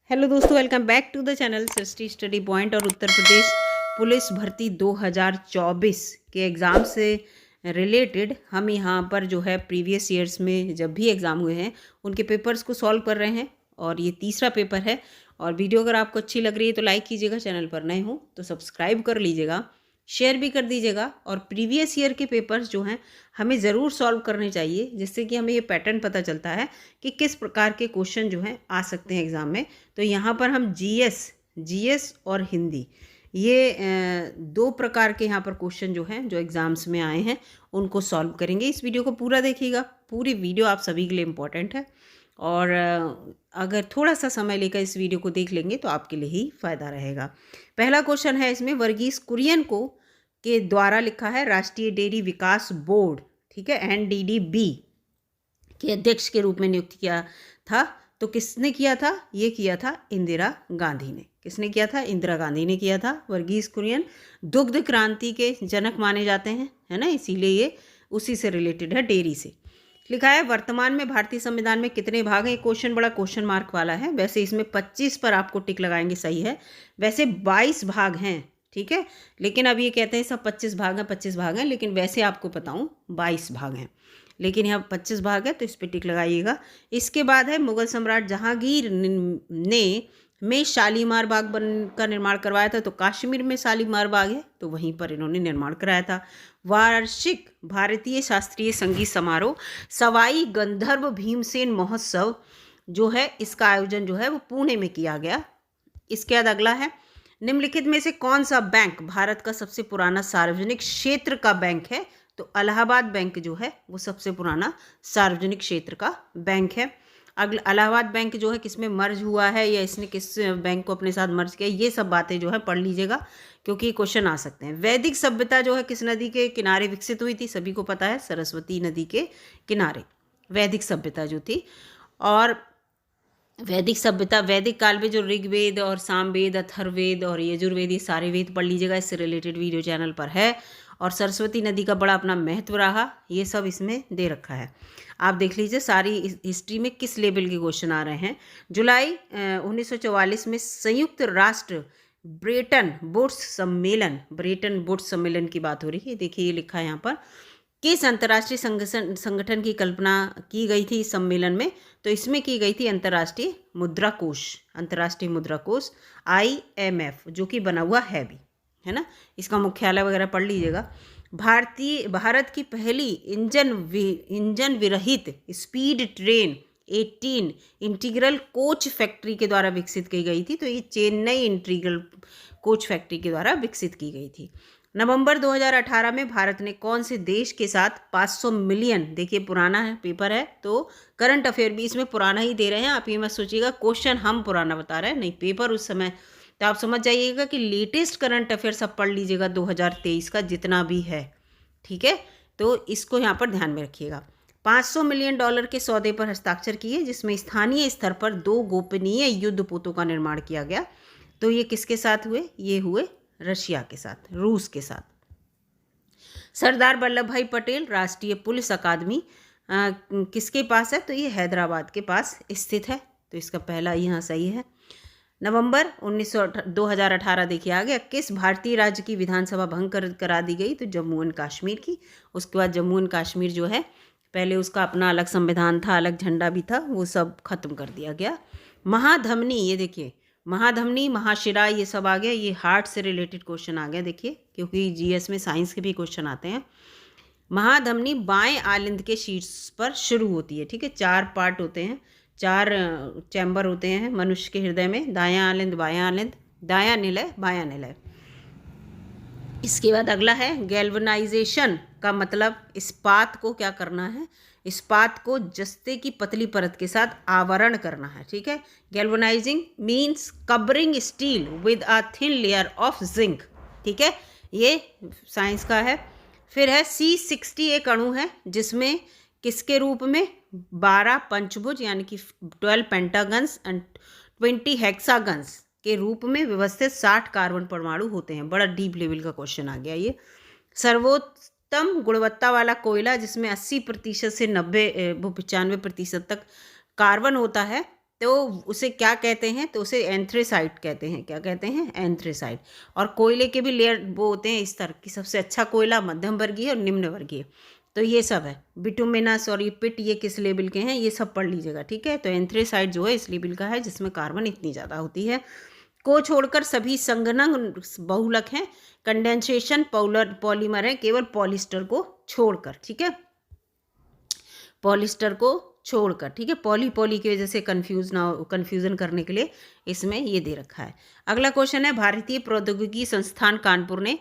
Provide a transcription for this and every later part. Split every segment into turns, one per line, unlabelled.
Hello दोस्तों, welcome back to the channel Srishti study point. और उत्तर प्रदेश police भर्ती 2024 के एग्ज़ाम से रिलेटेड हम यहाँ पर जो है प्रीवियस ईयर्स में जब भी एग्ज़ाम हुए हैं उनके पेपर्स को सॉल्व कर रहे हैं और ये तीसरा पेपर है। और वीडियो अगर आपको अच्छी लग रही है तो लाइक कीजिएगा, चैनल पर नए हो तो सब्सक्राइब कर लीजिएगा, शेयर भी कर दीजिएगा। और प्रीवियस ईयर के पेपर्स जो हैं हमें ज़रूर सॉल्व करने चाहिए, जिससे कि हमें ये पैटर्न पता चलता है कि किस प्रकार के क्वेश्चन जो हैं आ सकते हैं एग्ज़ाम में। तो यहाँ पर हम जीएस और हिंदी ये दो प्रकार के यहाँ पर क्वेश्चन जो हैं जो एग्ज़ाम्स में आए हैं उनको सॉल्व करेंगे। इस वीडियो को पूरा देखिएगा, पूरी वीडियो आप सभी के लिए इम्पोर्टेंट है। और अगर थोड़ा सा समय लेकर इस वीडियो को देख लेंगे तो आपके लिए ही फ़ायदा रहेगा। पहला क्वेश्चन है इसमें, वर्गीस कुरियन को के द्वारा लिखा है राष्ट्रीय डेयरी विकास बोर्ड, ठीक है, एनडीडीबी के अध्यक्ष के रूप में नियुक्त किया था। तो किसने किया था? ये किया था इंदिरा गांधी ने। किसने किया था? इंदिरा गांधी ने किया था। वर्गीस कुरियन दुग्ध क्रांति के जनक माने जाते हैं, है ना, इसीलिए ये उसी से रिलेटेड है, डेयरी से। लिखा है वर्तमान में भारतीय संविधान में कितने भाग हैं। ये क्वेश्चन बड़ा क्वेश्चन मार्क वाला है। वैसे इसमें 25 पर आपको टिक लगाएंगे, सही है। वैसे 22 भाग हैं, ठीक है, लेकिन अब ये कहते हैं सब 25 भाग हैं, 25 भाग हैं, लेकिन वैसे आपको बताऊं 22 भाग हैं, लेकिन यहाँ 25 भाग है तो इस पर टिक लगाइएगा। इसके बाद है मुगल सम्राट जहांगीर ने में शालीमार बाग का निर्माण करवाया था। तो कश्मीर में शालीमार बाग है तो वहीं पर इन्होंने निर्माण कराया था। वार्षिक भारतीय शास्त्रीय संगीत समारोह सवाई गंधर्व भीमसेन महोत्सव जो है, इसका आयोजन जो है वो पुणे में किया गया। इसके बाद अगला है, निम्नलिखित में से कौन सा बैंक भारत का सबसे पुराना सार्वजनिक क्षेत्र का बैंक है। तो इलाहाबाद बैंक जो है वो सबसे पुराना सार्वजनिक क्षेत्र का बैंक है। अगला, इलाहाबाद बैंक जो है किसमें मर्ज हुआ है या इसने किस बैंक को अपने साथ मर्ज किया, ये सब बातें जो है पढ़ लीजिएगा क्योंकि क्वेश्चन आ सकते हैं। वैदिक सभ्यता जो है किस नदी के किनारे विकसित हुई थी? सभी को पता है, सरस्वती नदी के किनारे वैदिक सभ्यता जो थी। और वैदिक सभ्यता, वैदिक काल में जो ऋग्वेद और सामवेद, अथर्ववेद और यजुर्वेद, ये सारे वेद पढ़ लीजिएगा, इससे रिलेटेड वीडियो चैनल पर है। और सरस्वती नदी का बड़ा अपना महत्व रहा, ये सब इसमें दे रखा है, आप देख लीजिए। सारी हिस्ट्री में किस लेवल के क्वेश्चन आ रहे हैं। जुलाई 1944 में संयुक्त राष्ट्र ब्रेटन वुड्स सम्मेलन की बात हो रही है। देखिए ये लिखा है यहाँ पर, किस अंतर्राष्ट्रीय संगठन की कल्पना की गई थी इस सम्मेलन में। तो इसमें की गई थी अंतर्राष्ट्रीय मुद्रा कोष IMF, जो कि बना हुआ है भी, है ना। इसका मुख्यालय वगैरह पढ़ लीजिएगा। भारत की पहली इंजन विरहित speed train 18 integral coach factory के द्वारा विकसित की गई थी। तो ये चेन्नई इंटीग्रल कोच फैक्ट्री के द्वारा विकसित की गई थी। नवंबर 2018 में भारत ने कौन से देश के साथ 500 मिलियन, देखिए पुराना है पेपर है तो करंट अफेयर भी इसमें पुराना ही दे रहे हैं, आप ये मत सोचिएगा क्वेश्चन हम पुराना बता रहे हैं, नहीं, पेपर उस समय। तो आप समझ जाइएगा कि लेटेस्ट करंट अफेयर सब पढ़ लीजिएगा 2023 का जितना भी है, ठीक है। तो इसको यहाँ पर ध्यान में रखिएगा। $500 मिलियन के सौदे पर हस्ताक्षर किए, जिसमें स्थानीय स्तर पर 2 गोपनीय युद्धपोतों का निर्माण किया गया। तो ये किसके साथ हुए? ये हुए रशिया के साथ, रूस के साथ। सरदार वल्लभ भाई पटेल राष्ट्रीय पुलिस अकादमी किसके पास है? तो ये हैदराबाद के पास स्थित है। तो इसका पहला यहाँ सही है। नवंबर 2018 देखिए आ गया, किस भारतीय राज्य की विधानसभा भंग करा दी गई? तो जम्मू एंड कश्मीर की। उसके बाद जम्मू एंड कश्मीर जो है, पहले उसका अपना अलग संविधान था, अलग झंडा भी था, वो सब खत्म कर दिया गया। महाधमनी, ये देखिए महाधमनी, महाशिरा, ये सब आ गया। ये हार्ट से रिलेटेड क्वेश्चन आ गया, देखिए, क्योंकि जीएस में साइंस के भी क्वेश्चन आते हैं। महाधमनी बाएं आलिंद के शीर्ष पर शुरू होती है, ठीक है। 4 पार्ट होते हैं, 4 चैम्बर होते हैं मनुष्य के हृदय में, दायां आलिंद, बायां आलिंद, दायां निलय, बायां निलय। इसके बाद अगला है गैल्वनाइजेशन का मतलब इस्पात को क्या करना है? इस्पात को जस्ते की पतली परत के साथ आवरण करना है, ठीक है। Galvanising means covering steel with a thin layer of zinc, ठीक है, ये साइंस का है। फिर है C60, एक अणु है जिसमें किसके रूप में 12 पंचभुज यानी कि 12 पेंटागन्स एंड 20 हेक्सागन्स के रूप में व्यवस्थित 60 कार्बन परमाणु होते हैं। बड़ा डीप लेवल का क्वेश्चन आ गया ये। सर्वोत्तम गुणवत्ता वाला कोयला जिसमें 80% से 95% तक कार्बन होता है, तो उसे क्या कहते हैं, तो उसे एंथ्रेसाइट कहते हैं। क्या कहते हैं? एंथ्रेसाइट। और कोयले के भी लेयर वो होते हैं इस तरह की, सबसे अच्छा कोयला, मध्यम वर्गीय और निम्न वर्गीय। तो ये सब है। बिटुमिनस और ये पिट, ये किस लेवल के हैं, ये सब पढ़ लीजिएगा, ठीक है। तो एंथ्रेसाइट जो है इस लेवल का है जिसमें कार्बन इतनी ज़्यादा होती है। को छोड़कर सभी संघनक बहुलक हैं। कंडेंसेशन पॉलीमर है केवल पॉलिस्टर को छोड़कर, ठीक है, पॉलिस्टर को छोड़कर, ठीक है। पॉली पॉली की वजह से कंफ्यूजन करने के लिए इसमें ये दे रखा है। अगला क्वेश्चन है, भारतीय प्रौद्योगिकी संस्थान कानपुर ने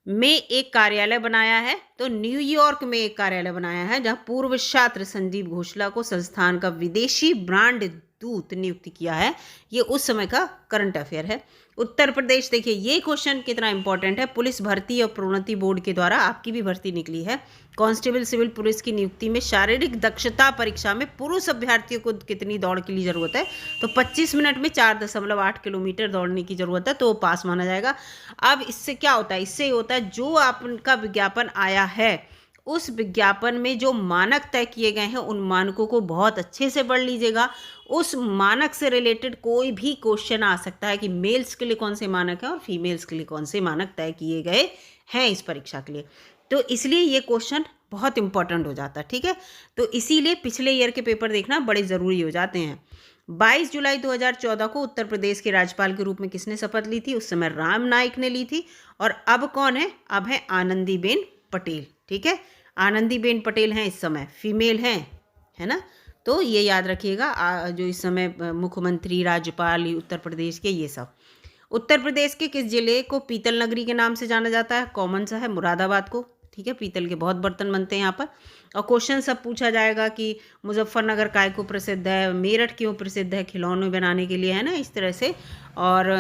में एक कार्यालय बनाया है। तो न्यूयॉर्क में एक कार्यालय बनाया है जहां पूर्व छात्र संजीव घोषला को संस्थान का विदेशी ब्रांड दूत नियुक्त किया है। ये उस समय का करंट अफेयर है। उत्तर प्रदेश, देखिए ये क्वेश्चन कितना इंपॉर्टेंट है। पुलिस भर्ती और प्रोन्नति बोर्ड के द्वारा आपकी भी भर्ती निकली है। कांस्टेबल सिविल पुलिस की नियुक्ति में शारीरिक दक्षता परीक्षा में पुरुष अभ्यर्थियों को कितनी दौड़ के लिए जरूरत है? तो 25 मिनट में 4.8 किलोमीटर दौड़ने की जरूरत है, तो पास माना जाएगा। अब इससे क्या होता है? इससे होता है जो आपका विज्ञापन आया है उस विज्ञापन में जो मानक तय किए गए हैं उन मानकों को बहुत अच्छे से पढ़ लीजिएगा। उस मानक से रिलेटेड कोई भी क्वेश्चन आ सकता है कि मेल्स के लिए कौन से मानक हैं और फीमेल्स के लिए कौन से मानक तय किए गए हैं इस परीक्षा के लिए। तो इसलिए ये क्वेश्चन बहुत इंपॉर्टेंट हो जाता है, ठीक है। तो इसीलिए पिछले ईयर के पेपर देखना बड़े ज़रूरी हो जाते हैं। 22 जुलाई 2014 को उत्तर प्रदेश के राज्यपाल के रूप में किसने शपथ ली थी? उस समय राम नाईक ने ली थी। और अब कौन है? अब है आनंदीबेन पटेल, ठीक है। आनंदीबेन पटेल हैं इस समय, फीमेल हैं, है ना। तो ये याद रखिएगा, जो इस समय मुख्यमंत्री, राज्यपाल उत्तर प्रदेश के, ये सब। उत्तर प्रदेश के किस जिले को पीतल नगरी के नाम से जाना जाता है? कॉमन सा है, मुरादाबाद को, ठीक है। पीतल के बहुत बर्तन बनते हैं यहाँ पर। और क्वेश्चन सब पूछा जाएगा कि मुजफ्फरनगर काय को प्रसिद्ध है, मेरठ क्यों प्रसिद्ध है खिलौने बनाने के लिए, है ना, इस तरह से। और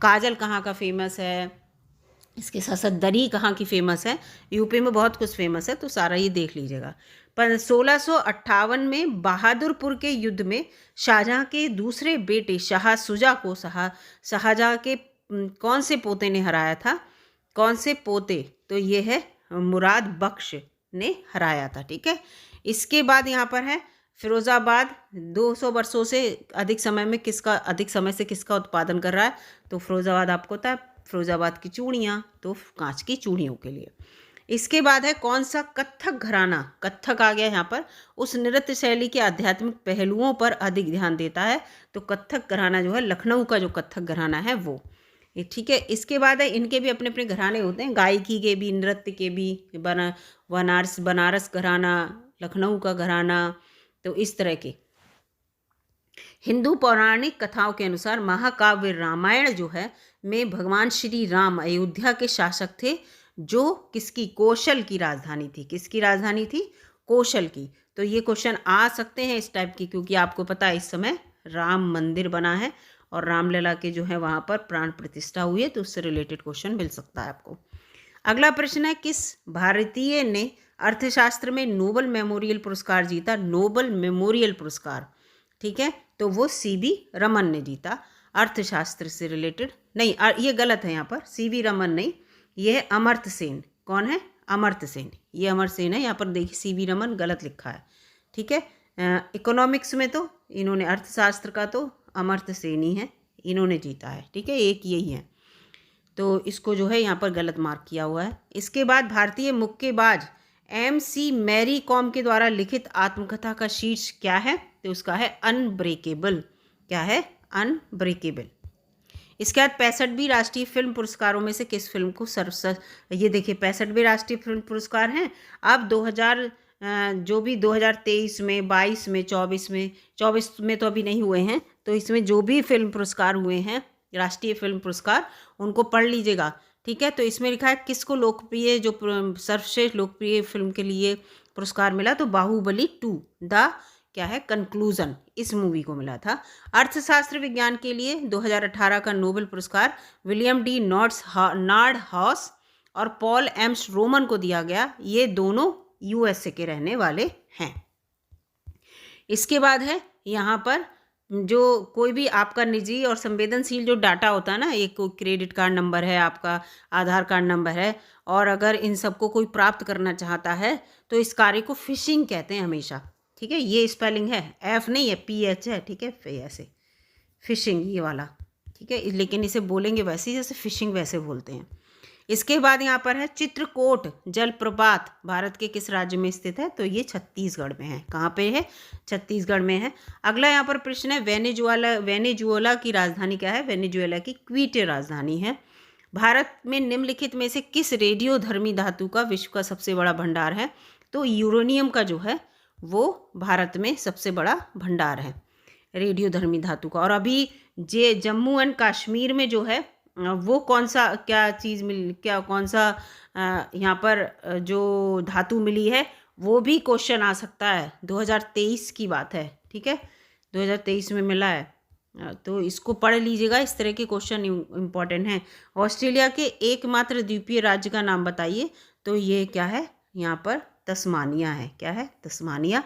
काजल कहाँ का फेमस है, इसके साथ साथ दरी कहाँ की फेमस है। यूपी में बहुत कुछ फेमस है, तो सारा ये देख लीजिएगा। पर 1658 में बहादुरपुर के युद्ध में शाहजहां के दूसरे बेटे शाह सुजा को शाहजहां के कौन से पोते ने हराया था? कौन से पोते? तो ये है मुराद बख्श ने हराया था, ठीक है। इसके बाद यहाँ पर है फिरोजाबाद 200 वर्षों से अधिक समय से किसका उत्पादन कर रहा है? तो फिरोजाबाद आपको पता है, फिरोजाबाद की चूड़ियाँ, तो कांच की चूड़ियों के लिए। इसके बाद है कौन सा कत्थक घराना, कत्थक आ गया यहाँ पर, उस नृत्य शैली के आध्यात्मिक पहलुओं पर अधिक ध्यान देता है? तो कत्थक घराना जो है लखनऊ का जो कत्थक घराना है वो, ये, ठीक है। इसके बाद है इनके भी अपने अपने घराने होते हैं, गायकी के भी, नृत्य के भी, बनारस घराना, लखनऊ का घराना, तो इस तरह के। हिंदू पौराणिक कथाओं के अनुसार महाकाव्य रामायण जो है में भगवान श्री राम अयोध्या के शासक थे, जो किसकी? कौशल की राजधानी थी। किसकी राजधानी थी? कौशल की। तो ये क्वेश्चन आ सकते हैं इस टाइप की, क्योंकि आपको पता है इस समय राम मंदिर बना है और रामलला के जो है वहाँ पर प्राण प्रतिष्ठा हुई है, तो उससे रिलेटेड क्वेश्चन मिल सकता है आपको। अगला प्रश्न है, किस भारतीय ने अर्थशास्त्र में नोबल मेमोरियल पुरस्कार जीता? नोबल मेमोरियल पुरस्कार, ठीक है, तो वो सीवी रमन ने जीता। अर्थशास्त्र से रिलेटेड नहीं, ये गलत है यहाँ पर, सीवी रमन नहीं, ये है अमर्त्य सेन। कौन है? अमर्त्य सेन, ये अमर सेन है। यहाँ पर देखिए सीवी रमन गलत लिखा है, ठीक है। इकोनॉमिक्स में तो इन्होंने, अर्थशास्त्र का तो अमर्त्य सेन ही है, इन्होंने जीता है, ठीक है, एक यही है। तो इसको जो है यहाँ पर गलत मार्क किया हुआ है। इसके बाद भारतीय मुक्केबाज MC मैरी कॉम के द्वारा लिखित आत्मकथा का शीर्ष क्या है? तो उसका है अनब्रेकेबल। क्या है? अनब्रेकेबल। इसके बाद 65 राष्ट्रीय फिल्म पुरस्कारों में से किस फिल्म को ये देखिए 65 राष्ट्रीय फिल्म पुरस्कार हैं। अब 2000 जो भी 2023 में, 22 में, 24 में तो अभी नहीं हुए हैं, तो इसमें जो भी फिल्म पुरस्कार हुए हैं, राष्ट्रीय फिल्म पुरस्कार, उनको पढ़ लीजिएगा, ठीक है। तो इसमें लिखा है किसको लोकप्रिय, जो सर्वश्रेष्ठ लोकप्रिय फिल्म के लिए पुरस्कार मिला? तो बाहुबली 2 द क्या है कंक्लूजन, इस मूवी को मिला था। अर्थशास्त्र विज्ञान के लिए 2018 का नोबेल पुरस्कार विलियम डी नॉर्डहाउस और पॉल एम रोमन को दिया गया। ये दोनों USA के रहने वाले हैं। इसके बाद है यहाँ पर जो कोई भी आपका निजी और संवेदनशील जो डाटा होता है ना, एक कोई क्रेडिट कार्ड नंबर है, आपका आधार कार्ड नंबर है, और अगर इन सबको कोई प्राप्त करना चाहता है तो इस कार्य को फिशिंग कहते हैं हमेशा, ठीक है, ये स्पेलिंग है, एफ नहीं है, PH है, ठीक है, ऐसे फिशिंग ये वाला, ठीक है, लेकिन इसे बोलेंगे वैसे ही जैसे फिशिंग वैसे बोलते हैं। इसके बाद यहाँ पर है चित्रकूट जलप्रपात भारत के किस राज्य में स्थित है? तो ये छत्तीसगढ़ में है। कहाँ पे है? छत्तीसगढ़ में है। अगला यहाँ पर प्रश्न है, वेनेजुएला की राजधानी क्या है? वेनेजुएला की क्वीटे राजधानी है। भारत में निम्नलिखित में से किस रेडियोधर्मी धातु का विश्व का सबसे बड़ा भंडार है? तो यूरेनियम का जो है वो भारत में सबसे बड़ा भंडार है रेडियोधर्मी धातु का। और अभी जम्मू एंड कश्मीर में जो है वो कौन सा कौन सा यहाँ पर जो धातु मिली है वो भी क्वेश्चन आ सकता है। 2023 की बात है, ठीक है, 2023 में मिला है, तो इसको पढ़ लीजिएगा, इस तरह के क्वेश्चन इम्पॉर्टेंट हैं। ऑस्ट्रेलिया के एकमात्र द्वीपीय राज्य का नाम बताइए। तो ये क्या है? यहाँ पर तस्मानिया है। क्या है? तस्मानिया।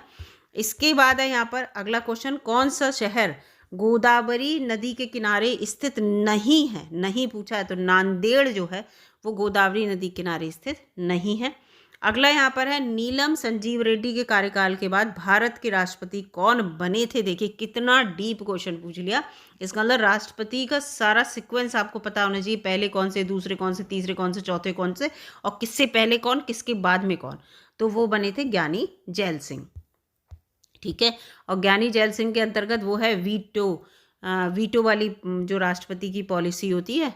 इसके बाद है यहाँ पर अगला क्वेश्चन, कौन सा शहर गोदावरी नदी के किनारे स्थित नहीं है? नहीं पूछा है, तो नांदेड़ जो है वो गोदावरी नदी किनारे स्थित नहीं है। अगला यहाँ पर है, नीलम संजीव रेड्डी के कार्यकाल के बाद भारत के राष्ट्रपति कौन बने थे? देखिए कितना डीप क्वेश्चन पूछ लिया। इसका मतलब राष्ट्रपति का सारा सीक्वेंस आपको पता होना चाहिए, पहले कौन से, दूसरे कौन से, तीसरे कौन से, चौथे कौन से, और किससे पहले कौन, किसके बाद में कौन। तो वो बने थे ज्ञानी जैल सिंह, ठीक है। और ज्ञानी जैल सिंह के अंतर्गत वो है वीटो वाली जो राष्ट्रपति की पॉलिसी होती है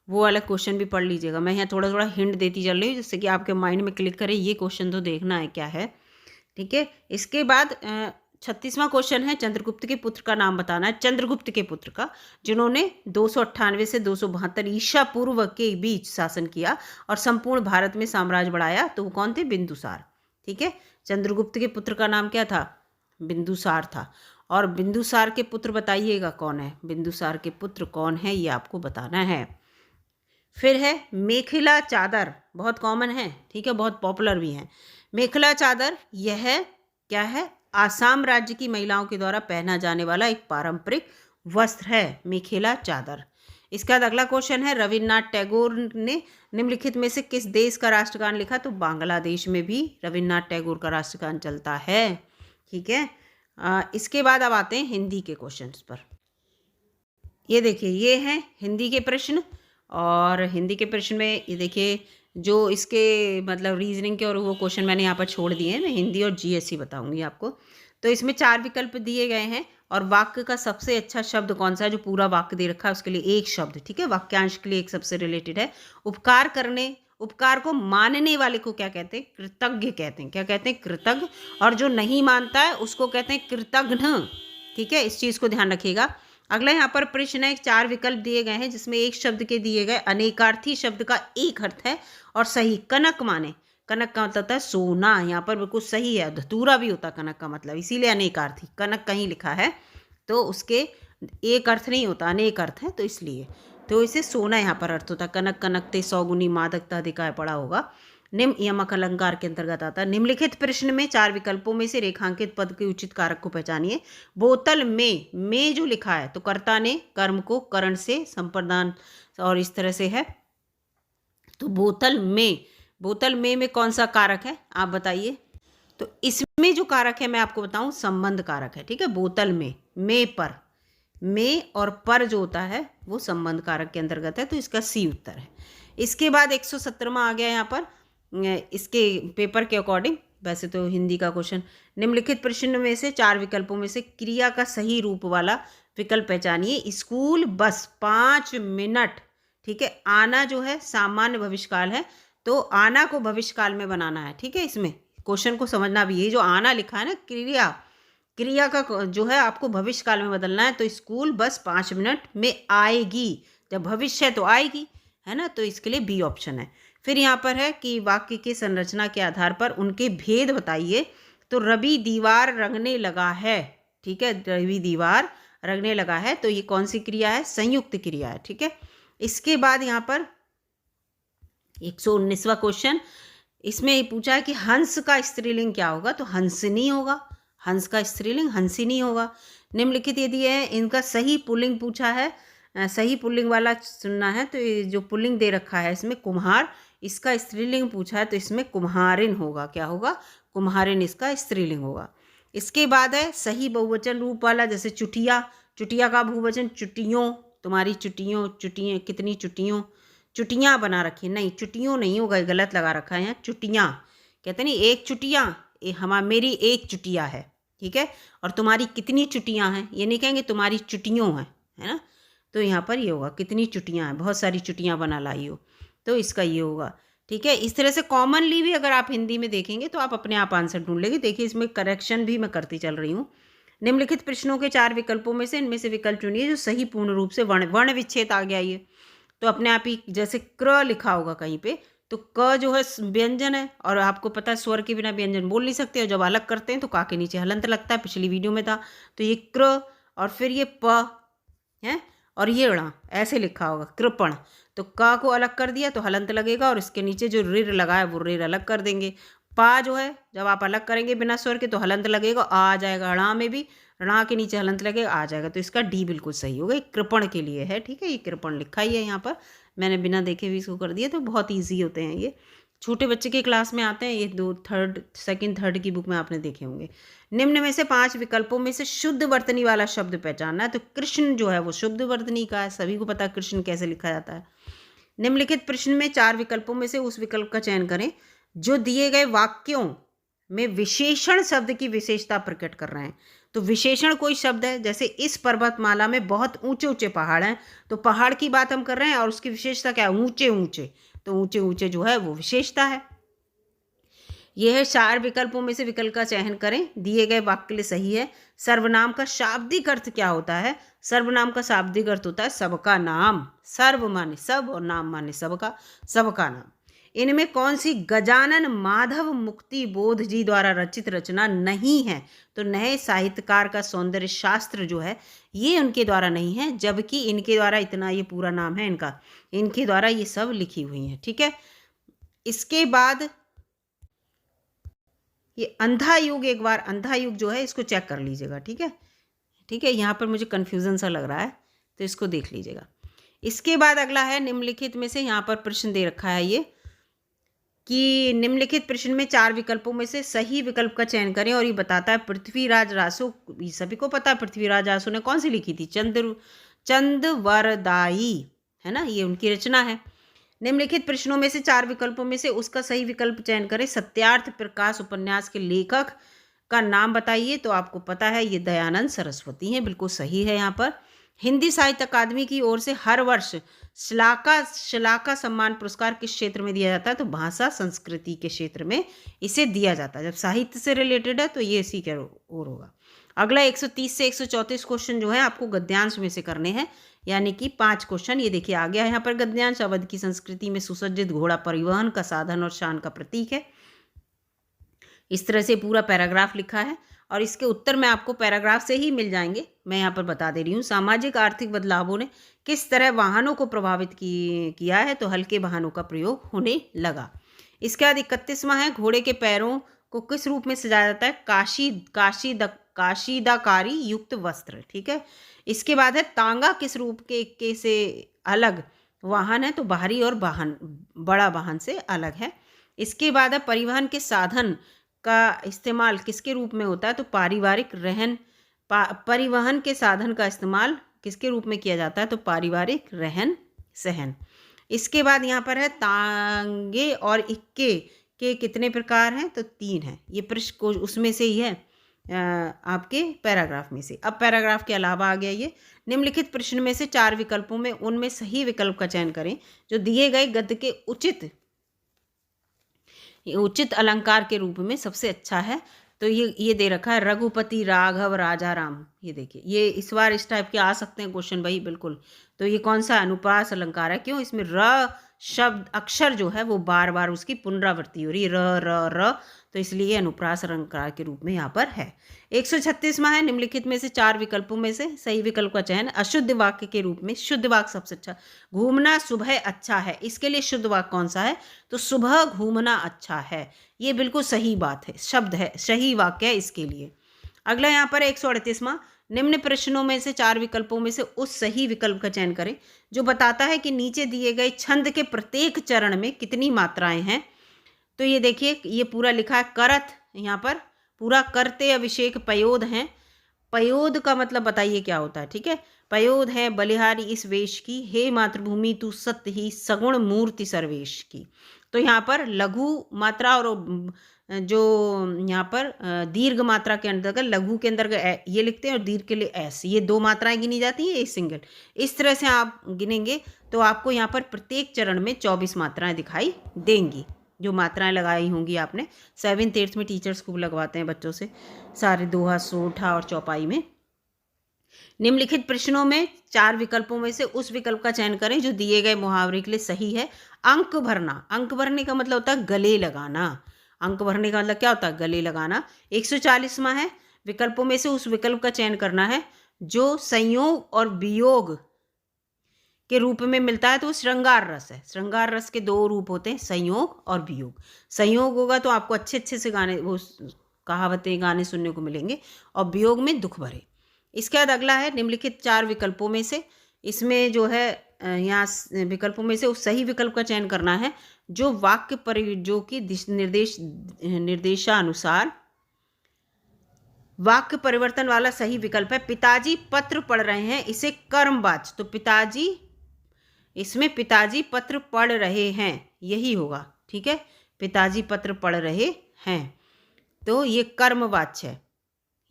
वो वाला क्वेश्चन भी पढ़ लीजिएगा। मैं यहाँ थोड़ा थोड़ा हिंट देती चल रही हूँ जिससे कि आपके माइंड में क्लिक करे, ये क्वेश्चन तो देखना है क्या है, ठीक है। इसके बाद 36वां क्वेश्चन है, चंद्रगुप्त के पुत्र का नाम बताना है। चंद्रगुप्त के पुत्र का, जिन्होंने 298 से 272 ईसा पूर्व के बीच शासन किया और संपूर्ण भारत में साम्राज्य बढ़ाया, तो वो कौन थे? बिंदुसार, ठीक है। चंद्रगुप्त के पुत्र का नाम क्या था? बिंदुसार था। और बिंदुसार के पुत्र बताइएगा कौन है? बिंदुसार के पुत्र कौन है ये आपको बताना है। फिर है मेखला चादर, बहुत कॉमन है, ठीक है, बहुत पॉपुलर भी है। मेखला चादर यह क्या है? आसाम राज्य की महिलाओं के द्वारा पहना जाने वाला एक पारंपरिक वस्त्र है, मेखला चादर। इसके बाद अगला क्वेश्चन है, रविन्द्रनाथ टैगोर ने निम्नलिखित में से किस देश का राष्ट्रगान लिखा? तो बांग्लादेश में भी रविन्द्रनाथ टैगोर का राष्ट्रगान चलता है, ठीक है। इसके बाद अब आते हैं हिंदी के क्वेश्चंस पर। ये देखिए, ये हैं हिंदी के प्रश्न, और हिंदी के प्रश्न में ये देखिए जो इसके मतलब रीजनिंग के और वो क्वेश्चन मैंने यहाँ पर छोड़ दिए हैं। मैं हिंदी और GSC बताऊंगी आपको। तो इसमें 4 विकल्प दिए गए हैं, और वाक्य का सबसे अच्छा शब्द कौन सा है? जो पूरा वाक्य दे रखा है उसके लिए एक शब्द, ठीक है, वाक्यांश के लिए एक सबसे रिलेटेड है। उपकार को मानने वाले को क्या कहते हैं? कृतज्ञ कहते हैं। क्या कहते हैं? कृतज्ञ। और जो नहीं मानता है उसको कहते हैं कृतघ्न, ठीक है, इस चीज़ को ध्यान रखिएगा। अगला यहाँ पर प्रश्न है, 4 विकल्प दिए गए हैं जिसमें एक शब्द के दिए गए अनेकार्थी शब्द का एक अर्थ है और सही। कनक माने, कनक का मतलब होता है सोना, यहाँ पर बिल्कुल सही है। धतूरा भी होता कनक का मतलब, इसीलिए अनेकार्थी। कनक कहीं लिखा है तो उसके एक अर्थ नहीं होता, अनेक अर्थ है, तो इसलिए तो इसे सोना यहाँ पर अर्थ होता है। कनक कनकते सौगुनी मादकता अधिकाय पड़ा होगा। निम्न यमक अलंकार के अंतर्गत आता है। निम्नलिखित प्रश्न में 4 विकल्पों में से रेखांकित पद के उचित कारक को पहचानिए। बोतल में जो लिखा है तो कर्ता ने कर्म को करण से संप्रदान और इस तरह से है। तो बोतल में कौन सा कारक है आप बताइए? तो इसमें जो कारक है मैं आपको बताऊं, संबंध कारक है, ठीक है। बोतल में पर, में और पर जो होता है वो संबंध कारक के अंतर्गत है, तो इसका C उत्तर है। इसके बाद 117वां आ गया यहाँ पर, इसके पेपर के अकॉर्डिंग, वैसे तो हिंदी का क्वेश्चन। निम्नलिखित प्रश्न में से 4 विकल्पों में से क्रिया का सही रूप वाला विकल्प पहचानिए। स्कूल बस 5 मिनट, ठीक है। आना जो है सामान्य भविष्यकाल है, तो आना को भविष्यकाल में बनाना है, ठीक है। इसमें क्वेश्चन को समझना भी, ये जो आना लिखा है ना, क्रिया का जो है आपको भविष्यकाल में बदलना है। तो स्कूल बस 5 मिनट में आएगी, जब भविष्य है तो आएगी, है ना, तो इसके लिए B ऑप्शन है। फिर यहाँ पर है कि वाक्य की संरचना के आधार पर उनके भेद बताइए। तो रवि दीवार रंगने लगा है, ठीक है, रवि दीवार रंगने लगा है, तो ये कौन सी क्रिया है? संयुक्त क्रिया है, ठीक है। इसके बाद यहाँ पर 119वां क्वेश्चन, इसमें पूछा है कि हंस का स्त्रीलिंग क्या होगा? तो हंसनी होगा। हंस का स्त्रीलिंग हंसिनी होगा। निम्नलिखित यदि है इनका सही पुल्लिंग पूछा है, सही पुल्लिंग वाला सुनना है, तो ये जो पुल्लिंग दे रखा है इसमें कुम्हार, इसका स्त्रीलिंग पूछा है तो इसमें कुम्हारिन होगा। क्या होगा? कुम्हारिन इसका स्त्रीलिंग होगा। इसके बाद है सही बहुवचन रूप वाला, जैसे चुटिया, चुटिया का बहुवचन चुटियों, तुम्हारी चुटियों, चुटियाँ कितनी चुटियों, चुटियाँ बना रखी, नहीं चुटियों नहीं होगा, गलत लगा रखा है यहाँ, चुटियाँ कहते नहीं, एक चुटिया, मेरी एक चुटिया है, ठीक है, और तुम्हारी कितनी चुटियाँ हैं, ये नहीं कहेंगे तुम्हारी चुटियों हैं, है ना, तो यहाँ पर ये होगा कितनी चुटियाँ हैं, बहुत सारी चुटियाँ बना लाई हो, तो इसका ये होगा, ठीक है। इस तरह से कॉमनली भी अगर आप हिंदी में देखेंगे तो आप अपने आप आंसर ढूंढ लेंगे। देखिए इसमें करेक्शन भी मैं करती चल रही हूँ। निम्नलिखित प्रश्नों के 4 विकल्पों में से इनमें से विकल्प चुनिए जो सही पूर्ण रूप से वर्ण विच्छेद आ गया ये, तो अपने आप ही जैसे क्र लिखा होगा कहीं पे, तो क जो है व्यंजन है, और आपको पता है स्वर के बिना व्यंजन बोल नहीं सकते, और जब अलग करते हैं तो का के नीचे हलंत लगता है, पिछली वीडियो में था, तो ये क्र और फिर ये प है और ये ण ऐसे लिखा होगा कृपण, तो का को अलग कर दिया तो हलंत लगेगा, और इसके नीचे जो ऋर लगा है वो ऋर अलग कर देंगे। पा जो है जब आप अलग करेंगे बिना स्वर के तो हलंत लगेगा, आ जाएगा, णा में भी णा के नीचे हलंत लगेगा, आ जाएगा, तो इसका डी बिल्कुल सही होगा, ये कृपण के लिए है, ठीक है, ये कृपण लिखा ही है यहाँ पर, मैंने बिना देखे भी इसको कर दिया, तो बहुत ईजी होते हैं ये, छोटे बच्चे के क्लास में आते हैं ये, सेकंड थर्ड की बुक में आपने देखे होंगे। निम्न में से 5 विकल्पों में से शुद्ध वर्तनी वाला शब्द पहचानना है, तो कृष्ण जो है वो शुद्ध वर्तनी का है, सभी को पता है कृष्ण कैसे लिखा जाता है। निम्नलिखित प्रश्न में 4 विकल्पों में से उस विकल्प का चयन करें जो दिए गए वाक्यों में विशेषण शब्द की विशेषता प्रकट कर रहे हैं, तो विशेषण कोई शब्द है, जैसे इस पर्वतमाला में बहुत ऊंचे ऊंचे पहाड़ हैं, तो पहाड़ की बात हम कर रहे हैं और उसकी विशेषता क्या है, ऊंचे ऊंचे, तो ऊंचे ऊंचे जो है वो विशेषता है। यह है 4 विकल्पों में से विकल्प का चयन करें, दिए गए वाक्य के लिए सही है। सर्वनाम का शाब्दिक अर्थ क्या होता है, सर्वनाम का शाब्दिक अर्थ होता है सबका नाम, सर्व माने सब और नाम माने सबका, सबका नाम। इनमें कौन सी गजानन माधव मुक्ति बोध जी द्वारा रचित रचना नहीं है, तो नए साहित्यकार का सौंदर्य शास्त्र जो है ये उनके द्वारा नहीं है, जबकि इनके द्वारा, इतना ये पूरा नाम है इनका, इनके द्वारा ये सब लिखी हुई हैं, ठीक है। इसके बाद ये अंधा युग, एक बार अंधा युग जो है इसको चेक कर लीजिएगा, ठीक है, ठीक है, यहाँ पर मुझे कन्फ्यूज़न सा लग रहा है तो इसको देख लीजिएगा। इसके बाद अगला है निम्नलिखित में से, यहाँ पर प्रश्न दे रखा है ये कि निम्नलिखित प्रश्न में 4 विकल्पों में से सही विकल्प का चयन करें, और ये बताता है पृथ्वीराज रासो, सभी को पता है पृथ्वीराज रासो ने कौन सी लिखी थी, चंद्रवरदाई, है ना, ये उनकी रचना है। निम्नलिखित प्रश्नों में से 4 विकल्पों में से उसका सही विकल्प चयन करें। सत्यार्थ प्रकाश उपन्यास के लेखक का नाम बताइए, तो आपको पता है ये दयानंद सरस्वती हैं, बिल्कुल सही है। यहाँ पर हिंदी साहित्य अकादमी की ओर से हर वर्ष श्लाका सम्मान पुरस्कार किस क्षेत्र में दिया जाता है, तो भाषा संस्कृति के क्षेत्र में इसे दिया जाता है, जब साहित्य से रिलेटेड है तो ये इसी के ओर होगा। अगला 130 से 134 क्वेश्चन जो है आपको गद्यांश में से करने हैं, यानी कि 5 क्वेश्चन, ये देखिए आ गया यहाँ पर गद्यांश। अवध की संस्कृति में सुसज्जित घोड़ा परिवहन का साधन और शान का प्रतीक है, इस तरह से पूरा पैराग्राफ लिखा है, और इसके उत्तर में आपको पैराग्राफ से ही मिल जाएंगे, मैं यहाँ पर बता दे रही हूँ। सामाजिक आर्थिक बदलावों ने किस तरह वाहनों को प्रभावित किया है, तो हल्के वाहनों का प्रयोग होने लगा। इसके बाद 31वां है घोड़े के पैरों को किस रूप में सजाया जाता है, काशीदाकारी युक्त वस्त्र, ठीक है। इसके बाद है तांगा किस रूप के से अलग वाहन है, तो बाहरी और बड़ा वाहन से अलग है। इसके बाद है परिवहन के साधन का इस्तेमाल किसके रूप में होता है, तो पारिवारिक रहन परिवहन के साधन का इस्तेमाल किसके रूप में किया जाता है, तो पारिवारिक रहन सहन। इसके बाद यहाँ पर है तांगे और इक्के के कितने प्रकार हैं, तो 3 हैं, ये प्रश्न को उसमें से ही है आपके पैराग्राफ में से। अब पैराग्राफ के अलावा आ गया ये, निम्नलिखित प्रश्न में से 4 विकल्पों में उनमें सही विकल्प का चयन करें जो दिए गए गद्य के उचित अलंकार के रूप में सबसे अच्छा है, तो ये दे रखा है रघुपति राघव राजा राम, ये देखिए, ये इस बार इस टाइप के आ सकते हैं क्वेश्चन भाई, बिल्कुल। तो ये कौन सा अनुप्रास अलंकार है, क्यों, इसमें र शब्द अक्षर जो है वो बार बार उसकी पुनरावृत्ति हो रही है, र, तो इसलिए ये अनुप्रास अलंकार के रूप में यहाँ पर है। 136वां है निम्नलिखित में से 4 विकल्पों में से सही विकल्प का चयन अशुद्ध वाक्य के रूप में, शुद्ध वाक्य सबसे अच्छा, घूमना सुबह अच्छा है, इसके लिए शुद्ध वाक्य कौन सा है, तो सुबह घूमना अच्छा है, ये बिल्कुल सही बात है, शब्द है, सही वाक्य है इसके लिए। अगला यहाँ पर 138वां, निम्न प्रश्नों में से 4 विकल्पों में से उस सही विकल्प का चयन करें जो बताता है कि नीचे दिए गए छंद के प्रत्येक चरण में कितनी मात्राएं हैं, तो ये देखिए ये पूरा लिखा है करत, यहाँ पर पूरा करते अभिषेक पयोद हैं। पयोद का मतलब बताइए क्या होता है, ठीक है। पयोद है बलिहारी इस वेश की, हे मातृभूमि तू सत्य ही सगुण मूर्ति सर्वेश की। तो यहाँ पर लघु मात्रा और जो यहाँ पर दीर्घ मात्रा के अंतर्गत लघु के अंतर्गत ये लिखते हैं और दीर्घ के लिए एस, ये 2 मात्राएं गिनी जाती है, ये सिंगल। इस तरह से आप गिनेंगे तो आपको यहाँ पर प्रत्येक चरण में 24 मात्राएं दिखाई देंगी, जो मात्राएं लगाई होंगी आपने। 7th 8th में टीचर्स खूब लगवाते हैं बच्चों से सारे दोहा सोठा और चौपाई में। निम्नलिखित प्रश्नों में 4 विकल्पों में से उस विकल्प का चयन करें जो दिए गए मुहावरे के लिए सही है। अंक भरना, अंक भरने का मतलब होता है गले लगाना। अंक भरने का मतलब क्या होता है, गले लगाना। 140वां है, विकल्पों में से उस विकल्प का चयन करना है जो संयोग और वियोग के रूप में मिलता है, तो वो श्रृंगार रस है। श्रृंगार रस के 2 रूप होते हैं, संयोग और वियोग। संयोग होगा तो आपको अच्छे अच्छे से गाने, वो कहावतें गाने सुनने को मिलेंगे, और वियोग में दुख भरे। इसके बाद अगला है निम्नलिखित 4 विकल्पों में से, इसमें जो है यहाँ विकल्पों में से उस सही विकल्प का चयन करना है जो वाक्य प्रयोजों की निर्देशानुसार वाक्य परिवर्तन वाला सही विकल्प है। पिताजी पत्र पढ़ रहे हैं, इसे कर्मवाच्य, तो पिताजी, इसमें पिताजी पत्र पढ़ रहे हैं यही होगा, ठीक है। पिताजी पत्र पढ़ रहे हैं, तो ये कर्मवाच्य है,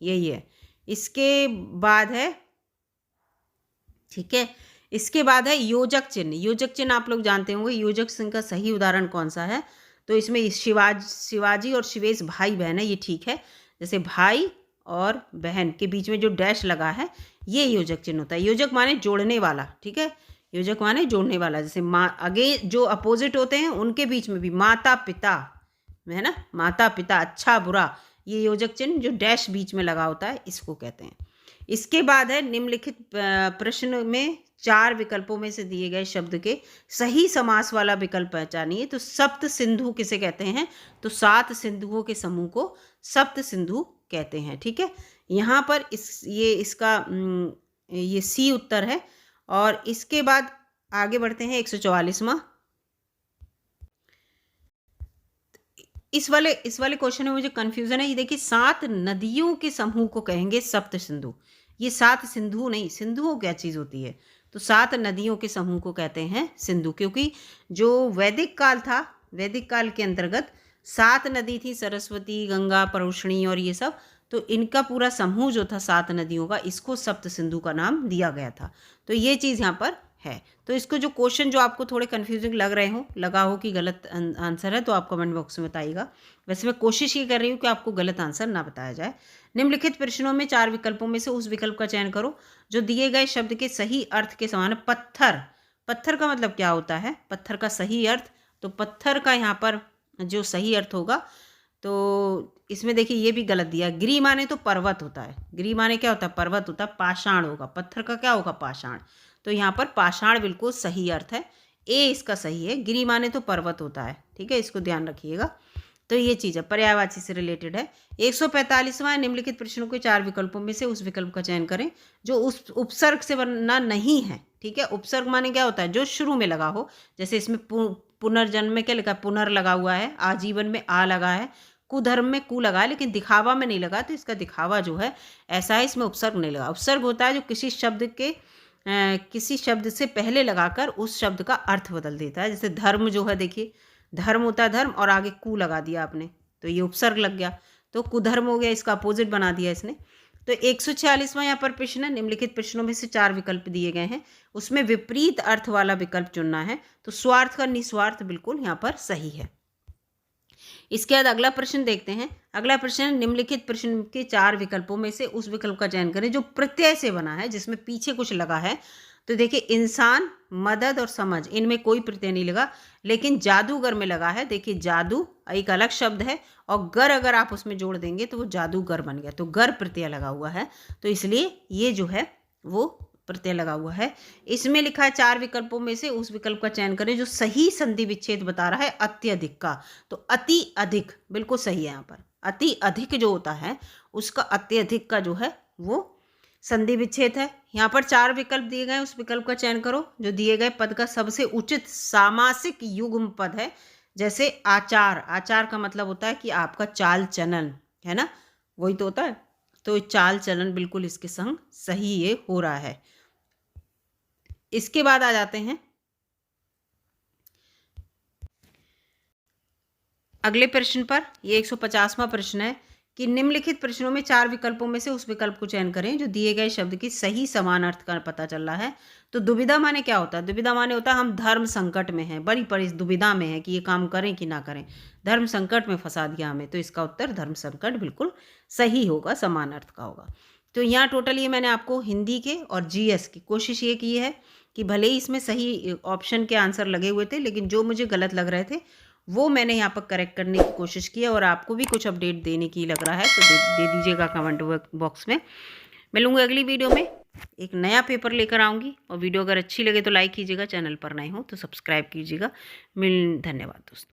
यही है। इसके बाद है, ठीक है, इसके बाद है योजक चिन्ह। योजक चिन्ह आप लोग जानते होंगे, योजक चिन्ह का सही उदाहरण कौन सा है, तो इसमें शिवाजी और शिवेश भाई बहन है, ये ठीक है। जैसे भाई और बहन के बीच में जो डैश लगा है, ये योजक चिन्ह होता है। योजक माने जोड़ने वाला, ठीक है, योजक माने जोड़ने वाला। जैसे आगे जो अपोजिट होते हैं उनके बीच में भी माता पिता है ना, माता पिता, अच्छा बुरा, ये योजक चिन्ह जो डैश बीच में लगा होता है, इसको कहते हैं। इसके बाद है निम्नलिखित प्रश्न में 4 विकल्पों में से दिए गए शब्द के सही समास वाला विकल्प पहचानिए। तो सप्त सिंधु किसे कहते हैं, तो 7 सिंधुओं के समूह को सप्त सिंधु कहते हैं, ठीक है। यहाँ पर इसका ये सी उत्तर है। और इसके बाद आगे बढ़ते हैं 144वां। इस वाले क्वेश्चन में मुझे कंफ्यूजन है। ये देखिए, 7 नदियों के समूह को कहेंगे सप्त सिंधु। ये 7 सिंधु नहीं, सिंधु क्या चीज़ होती है, तो 7 नदियों के समूह को कहते हैं सिंधु, क्योंकि जो वैदिक काल था, वैदिक काल के अंतर्गत 7 नदी थी, सरस्वती, गंगा, परुष्णी और ये सब, तो इनका पूरा समूह जो था 7 नदियों का, इसको सप्त सिंधु का नाम दिया गया था। तो ये चीज़ यहाँ पर है। तो इसको जो क्वेश्चन जो आपको थोड़े कंफ्यूजिंग लगा हो कि गलत आंसर है, तो आप कमेंट बॉक्स में बताइएगा। वैसे मैं कोशिश ये कर रही हूँ कि आपको गलत आंसर ना बताया जाए। निम्नलिखित प्रश्नों में 4 विकल्पों में से उस विकल्प का चयन करो जो दिए गए शब्द के सही अर्थ के समान है। पत्थर, पत्थर का मतलब क्या होता है, पत्थर का सही अर्थ, तो पत्थर का यहाँ पर जो सही अर्थ होगा, तो इसमें देखिए ये भी गलत दिया। गिरी माने तो पर्वत होता है, गिरी माने क्या होता है, पर्वत होता है। पाषाण होगा, पत्थर का क्या होगा, पाषाण, तो यहाँ पर पाषाण बिल्कुल सही अर्थ है, ए इसका सही है। गिरी माने तो पर्वत होता है, ठीक है, इसको ध्यान रखिएगा। तो ये चीज़ है, पर्यायवाची से रिलेटेड है। 145वां, निम्नलिखित प्रश्नों के 4 विकल्पों में से उस विकल्प का चयन करें जो उस उपसर्ग से बनना नहीं है, ठीक है। उपसर्ग माने क्या होता है, जो शुरू में लगा हो। जैसे इसमें पुनर्जन्म में क्या लिखा है, पुनर लगा हुआ है, आजीवन में आ लगा है, कुधर्म में कु लगा है, लेकिन दिखावा में नहीं लगा, तो इसका दिखावा जो है ऐसा है, इसमें उपसर्ग नहीं लगा। उपसर्ग होता है जो किसी शब्द से पहले लगाकर उस शब्द का अर्थ बदल देता है। जैसे धर्म जो है, देखिए धर्म होता है धर्म, और आगे कु लगा दिया आपने, तो ये उपसर्ग लग गया, तो कुधर्म हो गया, इसका अपोजिट बना दिया इसने। तो 146वां यहाँ पर प्रश्न है, निम्नलिखित प्रश्नों में से 4 विकल्प दिए गए हैं, उसमें विपरीत अर्थ वाला विकल्प चुनना है। तो स्वार्थ का निस्वार्थ बिल्कुल यहाँ पर सही है। इसके बाद अगला प्रश्न देखते हैं। अगला प्रश्न, निम्नलिखित प्रश्न के 4 विकल्पों में से उस विकल्प का चयन करें जो प्रत्यय से बना है, जिसमें पीछे कुछ लगा है। तो देखिए, इंसान, मदद और समझ, इनमें कोई प्रत्यय नहीं लगा, लेकिन जादूगर में लगा है। देखिए, जादू एक अलग शब्द है, और गर अगर आप उसमें जोड़ देंगे तो वो जादूगर बन गया, तो गर प्रत्यय लगा हुआ है, तो इसलिए ये जो है वो प्रत्यय लगा हुआ है। इसमें लिखा है 4 विकल्पों में से उस विकल्प का चयन करें जो सही संधि विच्छेद बता रहा है अत्यधिक का। तो अति अधिक बिल्कुल सही है। यहाँ पर अति अधिक जो होता है उसका अत्यधिक का जो है वो संधि विच्छेद है। यहाँ पर 4 विकल्प दिए गए, उस विकल्प का चयन करो जो दिए गए पद का सबसे उचित सामासिक युग्म पद है। जैसे आचार, आचार का मतलब होता है कि आपका चाल चलन है ना, वही तो होता है। तो चाल चलन बिल्कुल इसके संग सही ये हो रहा है। इसके बाद आ जाते हैं अगले प्रश्न पर। ये 150वां प्रश्न है कि निम्नलिखित प्रश्नों में 4 विकल्पों में से उस विकल्प को चयन करें जो दिए गए शब्द की सही समान अर्थ का पता चल रहा है। तो दुविधा माने क्या होता है? दुविधा माने होता है हम धर्म संकट में हैं, बड़ी परी दुविधा में है कि ये काम करें कि ना करें, धर्म संकट में फंसा दिया हमें। तो इसका उत्तर धर्म संकट बिल्कुल सही होगा, समान अर्थ का होगा। तो यहाँ टोटल ये मैंने आपको हिंदी के और जीएस की कोशिश ये की है कि भले ही इसमें सही ऑप्शन के आंसर लगे हुए थे, लेकिन जो मुझे गलत लग रहे थे वो मैंने यहाँ पर करेक्ट करने की कोशिश की है। और आपको भी कुछ अपडेट देने की लग रहा है तो दे दीजिएगा कमेंट बॉक्स में। मिलूंगी अगली वीडियो में, एक नया पेपर लेकर आऊँगी। और वीडियो अगर अच्छी लगे तो लाइक कीजिएगा, चैनल पर नए हो तो सब्सक्राइब कीजिएगा। धन्यवाद दोस्तों।